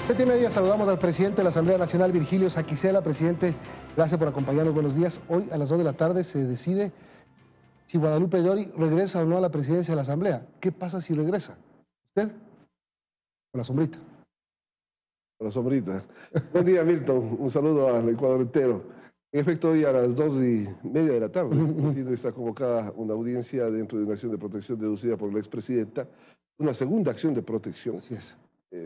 7:30 saludamos al presidente de la Asamblea Nacional, Virgilio Saquicela. Presidente, gracias por acompañarnos. Buenos días. Hoy a las 2 de la tarde se decide si Guadalupe Llori regresa o no a la presidencia de la Asamblea. ¿Qué pasa si regresa? ¿Usted? Con la sombrita. Con la sombrita. Buen día, Milton. Un saludo al Ecuador entero. En efecto, hoy a las 2:30 de la tarde está convocada una audiencia dentro de una acción de protección deducida por la expresidenta, una segunda acción de protección. Así es.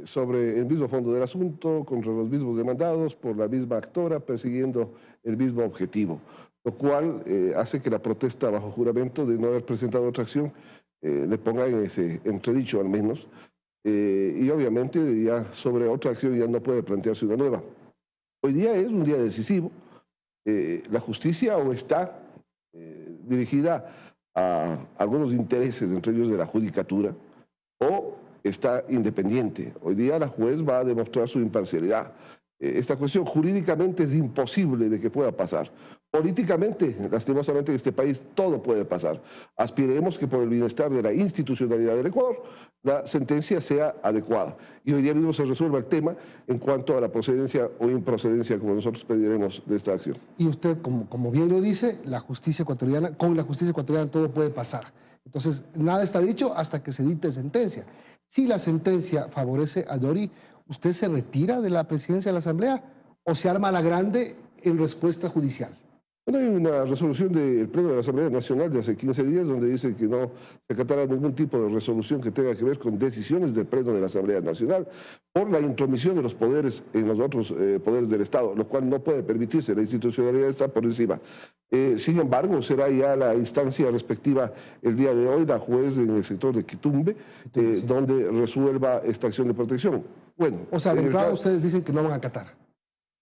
Sobre el mismo fondo del asunto, contra los mismos demandados, por la misma actora, persiguiendo el mismo objetivo, lo cual hace que la protesta bajo juramento de no haber presentado otra acción le ponga en ese entredicho al menos, y obviamente ya sobre otra acción ya no puede plantearse una nueva. Hoy día es un día decisivo. La justicia o está dirigida a algunos intereses, entre ellos de la judicatura, o está independiente. Hoy día la juez va a demostrar su imparcialidad. Esta cuestión jurídicamente es imposible de que pueda pasar. Políticamente, lastimosamente en este país, todo puede pasar. Aspiremos que por el bienestar de la institucionalidad del Ecuador, la sentencia sea adecuada. Y hoy día mismo se resuelva el tema en cuanto a la procedencia o improcedencia, como nosotros pediremos de esta acción. Y usted, como bien lo dice, la justicia ecuatoriana, con la justicia ecuatoriana todo puede pasar. Entonces, nada está dicho hasta que se dicte sentencia. Si la sentencia favorece a Llori, ¿usted se retira de la presidencia de la Asamblea o se arma la grande en respuesta judicial? Bueno, hay una resolución del Pleno de la Asamblea Nacional de hace 15 días donde dice que no se acatará ningún tipo de resolución que tenga que ver con decisiones del Pleno de la Asamblea Nacional por la intromisión de los poderes en los otros poderes del Estado, lo cual no puede permitirse. La institucionalidad está por encima. Sin embargo, será ya la instancia respectiva el día de hoy, la juez en el sector de Quitumbe, sí, donde resuelva esta acción de protección. Bueno, o sea, de entrada ustedes dicen que no van a acatar.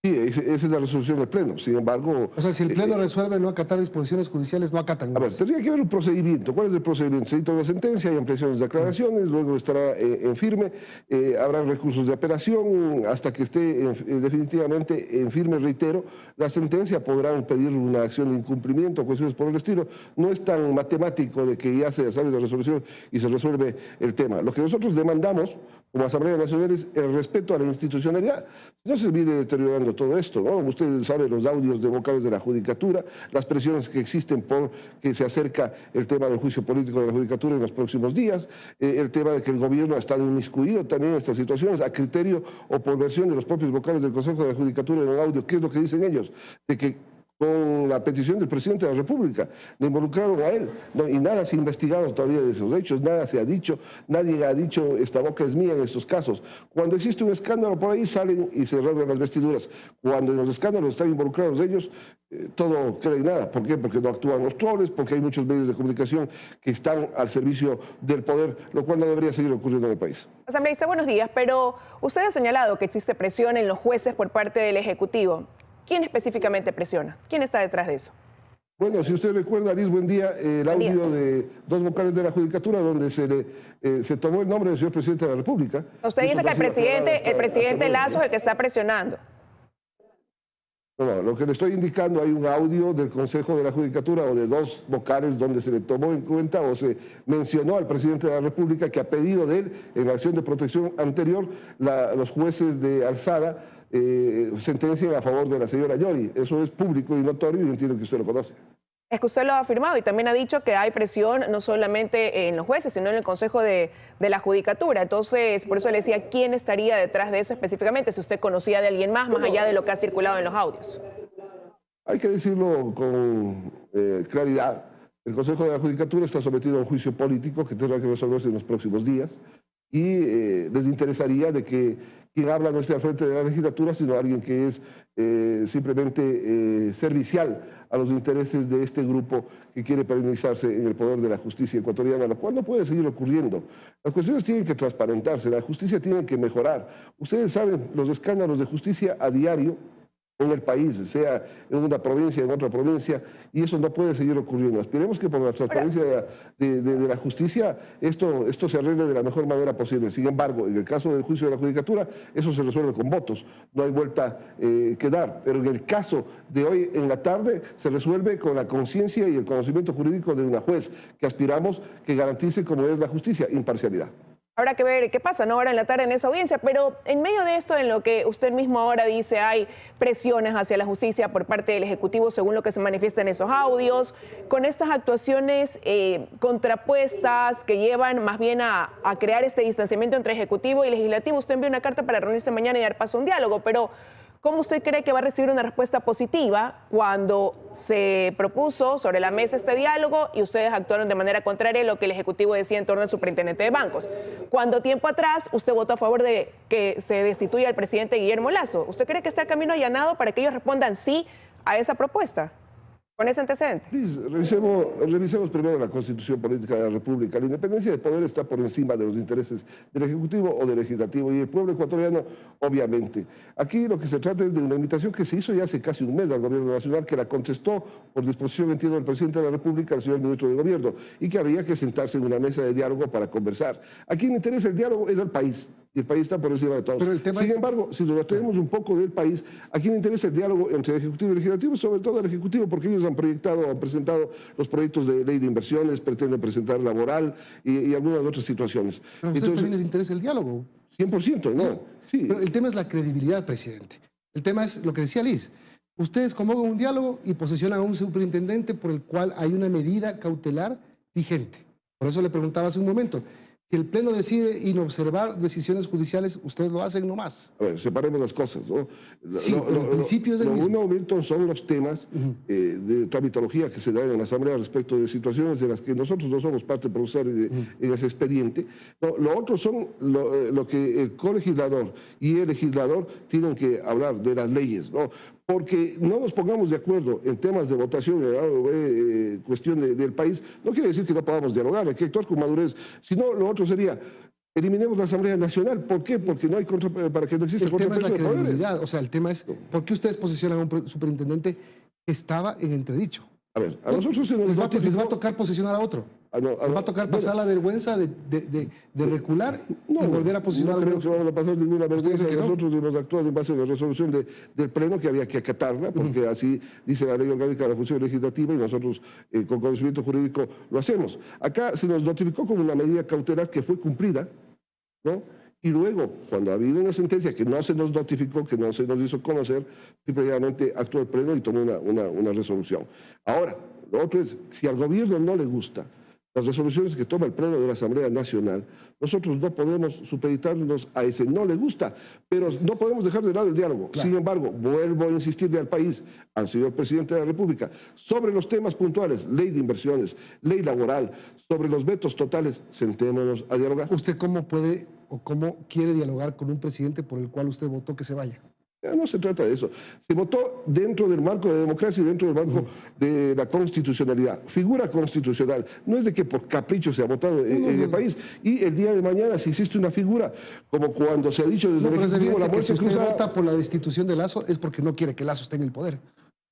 Sí, esa es la resolución del Pleno. Sin embargo... O sea, si el Pleno resuelve no acatar disposiciones judiciales, no acatan más. A ver, tendría que haber un procedimiento. ¿Cuál es el procedimiento? Se dicta una sentencia, hay ampliaciones de aclaraciones, luego estará en firme, habrá recursos de apelación, hasta que esté definitivamente en firme, reitero, la sentencia. Podrán pedir una acción de incumplimiento, cuestiones por el estilo. No es tan matemático de que ya se sale la resolución y se resuelve el tema. Lo que nosotros demandamos como Asamblea Nacional es el respeto a la institucionalidad. No se olvide deteriorando todo esto, ¿no? Usted sabe los audios de vocales de la Judicatura, las presiones que existen por que se acerca el tema del juicio político de la Judicatura en los próximos días, el tema de que el gobierno ha estado inmiscuido también en estas situaciones, a criterio o por versión de los propios vocales del Consejo de la Judicatura en el audio. ¿Qué es lo que dicen ellos? De que con la petición del presidente de la República le involucraron a él, ¿no? Y nada se ha investigado todavía de esos hechos, nada se ha dicho, nadie ha dicho esta boca es mía en estos casos. Cuando existe un escándalo por ahí salen y se rasgan las vestiduras. Cuando en los escándalos están involucrados ellos, todo queda en nada. ¿Por qué? Porque no actúan los troles, porque hay muchos medios de comunicación que están al servicio del poder, lo cual no debería seguir ocurriendo en el país. Asambleísta, buenos días, pero usted ha señalado que existe presión en los jueces por parte del Ejecutivo. ¿Quién específicamente presiona? ¿Quién está detrás de eso? Bueno, si usted recuerda, Liz, buen día, el audio de dos vocales de la Judicatura donde se tomó el nombre del señor presidente de la República. Usted dice que el presidente Lazo es el que está presionando. No, lo que le estoy indicando, hay un audio del Consejo de la Judicatura o de dos vocales donde se le tomó en cuenta o se mencionó al presidente de la República que a pedido de él, en la acción de protección anterior, los jueces de alzada sentencian a favor de la señora Llori. Eso es público y notorio y entiendo que usted lo conoce. Es que usted lo ha afirmado y también ha dicho que hay presión no solamente en los jueces, sino en el Consejo de la Judicatura. Entonces, por eso le decía, ¿quién estaría detrás de eso específicamente? Si usted conocía de alguien más allá de lo que ha circulado en los audios. Hay que decirlo con claridad. El Consejo de la Judicatura está sometido a un juicio político que tendrá que resolverse en los próximos días y les interesaría de que quien habla no esté al frente de la legislatura, sino alguien que es simplemente servicial a los intereses de este grupo que quiere perennizarse en el poder de la justicia ecuatoriana, lo cual no puede seguir ocurriendo. Las cuestiones tienen que transparentarse, la justicia tiene que mejorar. Ustedes saben los escándalos de justicia a diario en el país, sea en una provincia, en otra provincia, y eso no puede seguir ocurriendo. Aspiremos que por la transparencia de la justicia esto se arregle de la mejor manera posible. Sin embargo, en el caso del juicio de la Judicatura, eso se resuelve con votos, no hay vuelta que dar. Pero en el caso de hoy en la tarde, se resuelve con la conciencia y el conocimiento jurídico de una juez, que aspiramos que garantice, como es la justicia, imparcialidad. Habrá que ver qué pasa, ¿no? Ahora en la tarde en esa audiencia, pero en medio de esto, en lo que usted mismo ahora dice, hay presiones hacia la justicia por parte del Ejecutivo, según lo que se manifiesta en esos audios, con estas actuaciones contrapuestas que llevan más bien a crear este distanciamiento entre Ejecutivo y Legislativo. Usted envió una carta para reunirse mañana y dar paso a un diálogo, pero ¿cómo usted cree que va a recibir una respuesta positiva cuando se propuso sobre la mesa este diálogo y ustedes actuaron de manera contraria a lo que el Ejecutivo decía en torno al superintendente de bancos? Cuando tiempo atrás usted votó a favor de que se destituya al presidente Guillermo Lasso. ¿Usted cree que está el camino allanado para que ellos respondan sí a esa propuesta? Con ese antecedente. Revisemos primero la Constitución Política de la República. La independencia de poder está por encima de los intereses del Ejecutivo o del Legislativo y el pueblo ecuatoriano, obviamente. Aquí lo que se trata es de una invitación que se hizo ya hace casi un mes al Gobierno Nacional, que la contestó por disposición 21 del Presidente de la República, el señor Ministro de Gobierno, y que habría que sentarse en una mesa de diálogo para conversar. A quien le interesa el diálogo es al país. Y el país está por encima de todos. Pero el tema Sin embargo, si nos abstraemos un poco del país, ¿a quién le interesa el diálogo entre el Ejecutivo y el Legislativo? Sobre todo al Ejecutivo, porque ellos han presentado los proyectos de ley de inversiones, pretenden presentar laboral y algunas otras situaciones. Pero a ustedes también les interesa el diálogo. 100%, ¿no? Sí. Pero el tema es la credibilidad, presidente. El tema es lo que decía Liz. Ustedes convocan un diálogo y posesionan a un superintendente por el cual hay una medida cautelar vigente. Por eso le preguntaba hace un momento. Si el Pleno decide inobservar decisiones judiciales, ustedes lo hacen nomás. A ver, separemos las cosas, ¿no? Sí, pero el principio es el mismo. Uno, Milton, son los temas de tramitología que se dan en la Asamblea respecto de situaciones de las que nosotros no somos parte procesal en ese expediente. No, lo otro son lo que el colegislador y el legislador tienen que hablar de las leyes, ¿no? Porque no nos pongamos de acuerdo en temas de votación, cuestión del país, no quiere decir que no podamos dialogar, hay que actuar con madurez. Si no, lo otro sería, eliminemos la Asamblea Nacional. ¿Por qué? Porque no hay para que no exista contrapeso de poderes. El tema es la credibilidad, o sea, el tema es, No. ¿por qué ustedes posicionan a un superintendente que estaba en entredicho? A ver, a nosotros se nos les va notificó- a tocar posicionar a otro. no, Les va a tocar pasar la vergüenza de recular y volver a posicionar no a creo que vamos a pasar ninguna vergüenza. dice que no? Nosotros hemos actuado en base a la resolución del Pleno, que había que acatarla, porque así dice la ley orgánica de la función legislativa y nosotros con conocimiento jurídico lo hacemos. Acá se nos notificó como una medida cautelar que fue cumplida, ¿no? Y luego, cuando ha habido una sentencia que no se nos notificó, que no se nos hizo conocer, simplemente actuó el Pleno y tomó una resolución. Ahora, lo otro es, si al gobierno no le gusta las resoluciones que toma el Pleno de la Asamblea Nacional, nosotros no podemos supeditarnos a ese no le gusta, pero no podemos dejar de lado el diálogo. Claro. Sin embargo, vuelvo a insistirle al país, al señor Presidente de la República, sobre los temas puntuales, ley de inversiones, ley laboral, sobre los vetos totales, sentémonos a dialogar. ¿Usted cómo puede o cómo quiere dialogar con un presidente por el cual usted votó que se vaya? No se trata de eso. Se votó dentro del marco de democracia y dentro del marco de la constitucionalidad. Figura constitucional. No es de que por capricho se ha votado en el país. Y el día de mañana, si existe una figura, como cuando se ha dicho desde No, el pero es Ejecutivo, la evidente que si muerte usted cruzada. vota por la destitución de Lasso es porque no quiere que Lasso esté en el poder.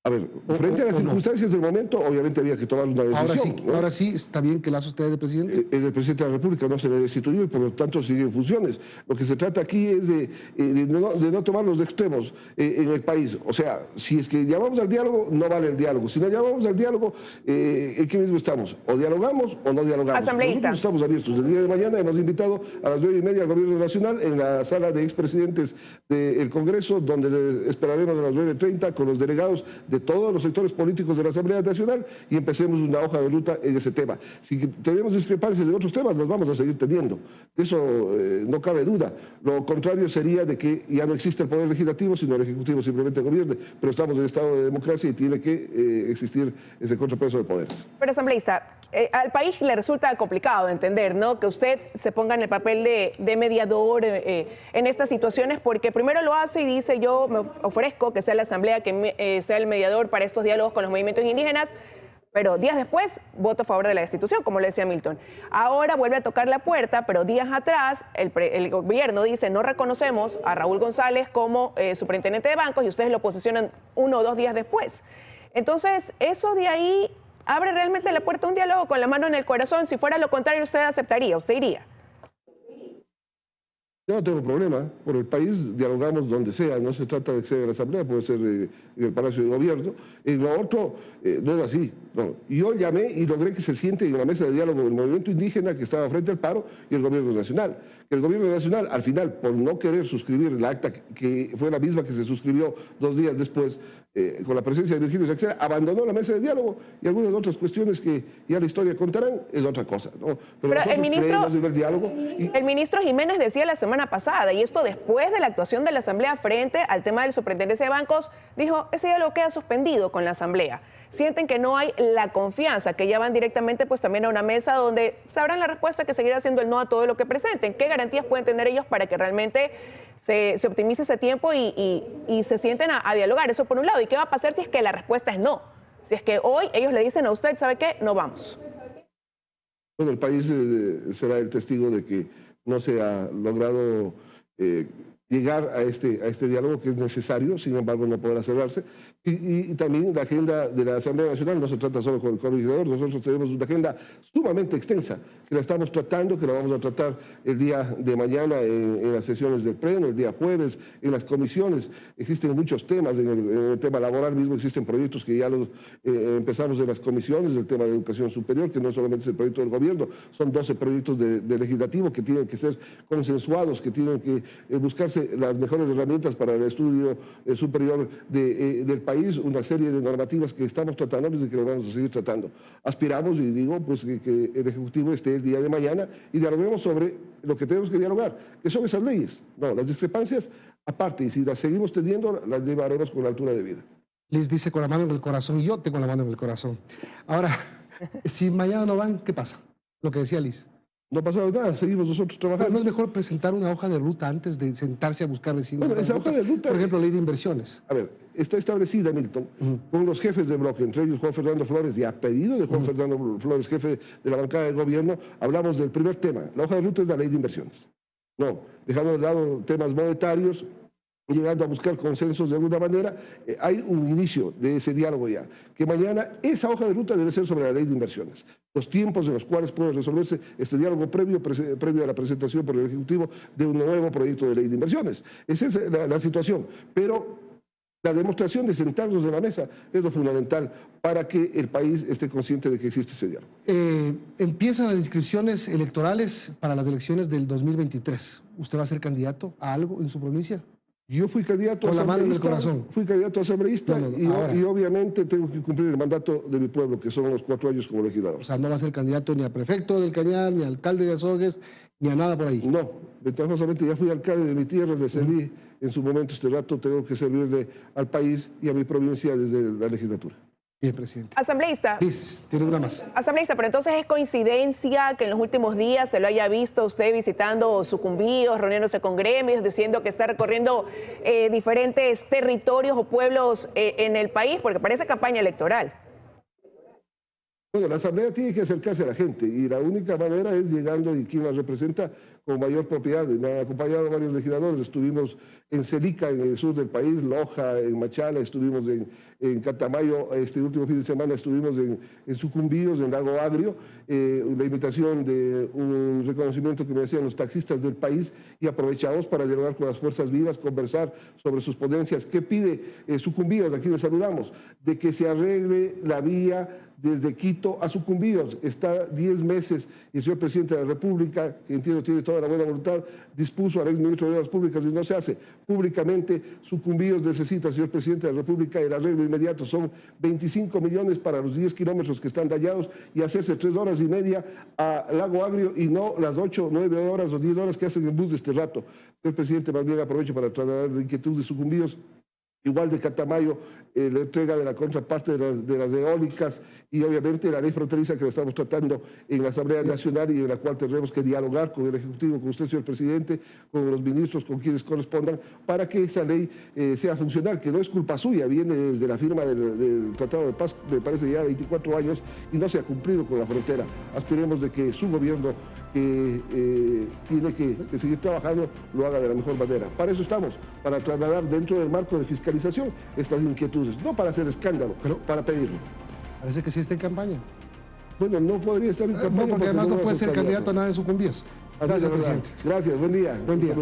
A ver, frente a las o no. circunstancias del momento, obviamente había que tomar una decisión. Ahora sí, está bien que Lasso esté de presidente. El presidente de la República no se le destituyó y por lo tanto sigue en funciones. Lo que se trata aquí es de no tomar los extremos en el país. O sea, si es que llamamos al diálogo, no vale el diálogo. Si no llamamos al diálogo, ¿en qué mismo estamos? O dialogamos o no dialogamos. Asambleísta. Nosotros estamos abiertos. El día de mañana hemos invitado a las 9:30 al Gobierno Nacional en la sala de expresidentes del Congreso, donde les esperaremos a las 9:30 con los delegados de todos los sectores políticos de la Asamblea Nacional y empecemos una hoja de ruta en ese tema. Si tenemos discrepancias de otros temas, las vamos a seguir teniendo. Eso no cabe duda. Lo contrario sería de que ya no existe el Poder Legislativo, sino el Ejecutivo simplemente gobierne. Pero estamos en estado de democracia y tiene que existir ese contrapeso de poderes. Pero, asambleísta, al país le resulta complicado entender, ¿no?, que usted se ponga en el papel de mediador en estas situaciones, porque primero lo hace y dice: yo me ofrezco que sea la Asamblea que sea el mediador para estos diálogos con los movimientos indígenas, pero días después voto a favor de la destitución, como le decía Milton. Ahora vuelve a tocar la puerta, pero días atrás el gobierno dice: no reconocemos a Raúl González como superintendente de bancos, y ustedes lo posicionan 1 o 2 días después. Entonces, eso de ahí abre realmente la puerta a un diálogo con la mano en el corazón. Si fuera lo contrario, usted aceptaría, usted iría. Yo no tengo problema. Por el país dialogamos donde sea. No se trata de que sea en la Asamblea, puede ser en el Palacio de Gobierno. En lo otro, no es así. No. Yo llamé y logré que se siente en la mesa de diálogo el movimiento indígena que estaba frente al paro y el Gobierno Nacional. que el gobierno nacional, al final, por no querer suscribir el acta, que fue la misma que se suscribió 2 días después, con la presencia de Virgilio Saxena, abandonó la mesa de diálogo y algunas otras cuestiones que ya la historia contarán es otra cosa, ¿no? Pero el ministro, en el diálogo el ministro Jiménez decía la semana pasada, y esto después de la actuación de la Asamblea frente al tema de la superintendencia de bancos, dijo, ese diálogo queda suspendido con la Asamblea. Sienten que no hay la confianza, que ya van directamente pues también a una mesa donde sabrán la respuesta, que seguirá siendo el no a todo lo que presenten. ¿Qué garantías pueden tener ellos para que realmente se optimice ese tiempo y se sienten a dialogar? Eso por un lado. ¿Y qué va a pasar si es que la respuesta es no? Si es que hoy ellos le dicen a usted, ¿sabe qué? No vamos. Bueno, el país será el testigo de que no se ha logrado llegar a este diálogo que es necesario, sin embargo no podrá cerrarse. Y también la agenda de la Asamblea Nacional no se trata solo con el coordinador, nosotros tenemos una agenda sumamente extensa que la estamos tratando, que la vamos a tratar el día de mañana en las sesiones del Pleno, el día jueves, en las comisiones. Existen muchos temas, en el tema laboral mismo existen proyectos que ya los empezamos en las comisiones, el tema de educación superior, que no solamente es el proyecto del gobierno, son 12 proyectos de legislativo que tienen que ser consensuados, que tienen que buscarse las mejores herramientas para el estudio superior del país, una serie de normativas que estamos tratando y que lo vamos a seguir tratando. Aspiramos, y digo, pues que el Ejecutivo esté el día de mañana y dialoguemos sobre lo que tenemos que dialogar, que son esas leyes. No, las discrepancias aparte, y si las seguimos teniendo, las llevaremos con la altura de vida. Les dice con la mano en el corazón, y yo tengo la mano en el corazón. Ahora, si mañana no van, ¿qué pasa? Lo que decía Liz. No ha pasado nada, seguimos nosotros trabajando. Pero ¿no es mejor presentar una hoja de ruta antes de sentarse a buscar vecinos? Bueno, esa hoja de ruta, por ejemplo, ley de inversiones. A ver, está establecida, Milton, con los jefes de bloque, entre ellos Juan Fernando Flores, y a pedido de Juan Fernando Flores, jefe de la bancada de gobierno, hablamos del primer tema. La hoja de ruta es la ley de inversiones. No, dejando de lado temas monetarios, llegando a buscar consensos de alguna manera, hay un inicio de ese diálogo ya, que mañana esa hoja de ruta debe ser sobre la ley de inversiones, los tiempos en los cuales puede resolverse este diálogo previo a la presentación por el Ejecutivo de un nuevo proyecto de ley de inversiones. Esa es la situación, pero la demostración de sentarnos en la mesa es lo fundamental para que el país esté consciente de que existe ese diálogo. Empiezan las inscripciones electorales para las elecciones del 2023. ¿Usted va a ser candidato a algo en su provincia? Yo fui candidato con la mano en el corazón. Fui candidato a asambleísta y obviamente tengo que cumplir el mandato de mi pueblo, que son los 4 años como legislador. O sea, no va a ser candidato ni a prefecto del Cañar, ni a alcalde de Azogues, ni a nada por ahí. No, ventajosamente ya fui alcalde de mi tierra, le serví en su momento este rato, tengo que servirle al país y a mi provincia desde la legislatura. Bien, presidente. Asambleísta. Liz, tiene una más. Asambleísta, pero entonces es coincidencia que en los últimos días se lo haya visto usted visitando sucumbíos, reuniéndose con gremios, diciendo que está recorriendo diferentes territorios o pueblos en el país, porque parece campaña electoral. Bueno, la Asamblea tiene que acercarse a la gente y la única manera es llegando y quien la representa con mayor propiedad. Me han acompañado varios legisladores, estuvimos en Celica, en el sur del país, Loja, en Machala, estuvimos en Catamayo, este último fin de semana estuvimos en Sucumbíos, en Lago Agrio, la invitación de un reconocimiento que me hacían los taxistas del país y aprovechamos para dialogar con las fuerzas vivas, conversar sobre sus ponencias. ¿Qué pide Sucumbíos? Aquí les saludamos, de que se arregle la vía desde Quito a Sucumbíos. Está 10 meses y el señor presidente de la República, que entiendo tiene toda la buena voluntad, dispuso al exministro de Obras Públicas y no se hace. Públicamente, Sucumbíos necesita, señor presidente de la República, el arreglo inmediato. Son 25 millones para los 10 kilómetros que están dañados y hacerse 3 horas y media a Lago Agrio y no las 8, 9 horas o 10 horas que hacen el bus de este rato. Señor presidente, más bien aprovecho para trasladar la inquietud de Sucumbíos. Igual de Catamayo, la entrega de la contraparte de las eólicas y obviamente la ley fronteriza que la estamos tratando en la Asamblea Nacional y en la cual tendremos que dialogar con el Ejecutivo, con usted, señor presidente, con los ministros, con quienes correspondan, para que esa ley sea funcional, que no es culpa suya, viene desde la firma del Tratado de Paz, me parece ya 24 años, y no se ha cumplido con la frontera. Aspiremos de que su gobierno, que tiene que seguir trabajando, lo haga de la mejor manera. Para eso estamos, para trasladar dentro del marco de fiscalización estas inquietudes, no para hacer escándalo, pero para pedirlo. Parece que sí está en campaña. Bueno, no podría estar en campaña. No, porque además no puede ser candidato a nada en Sucumbíos. Gracias, presidente. Gracias, buen día. Buen día.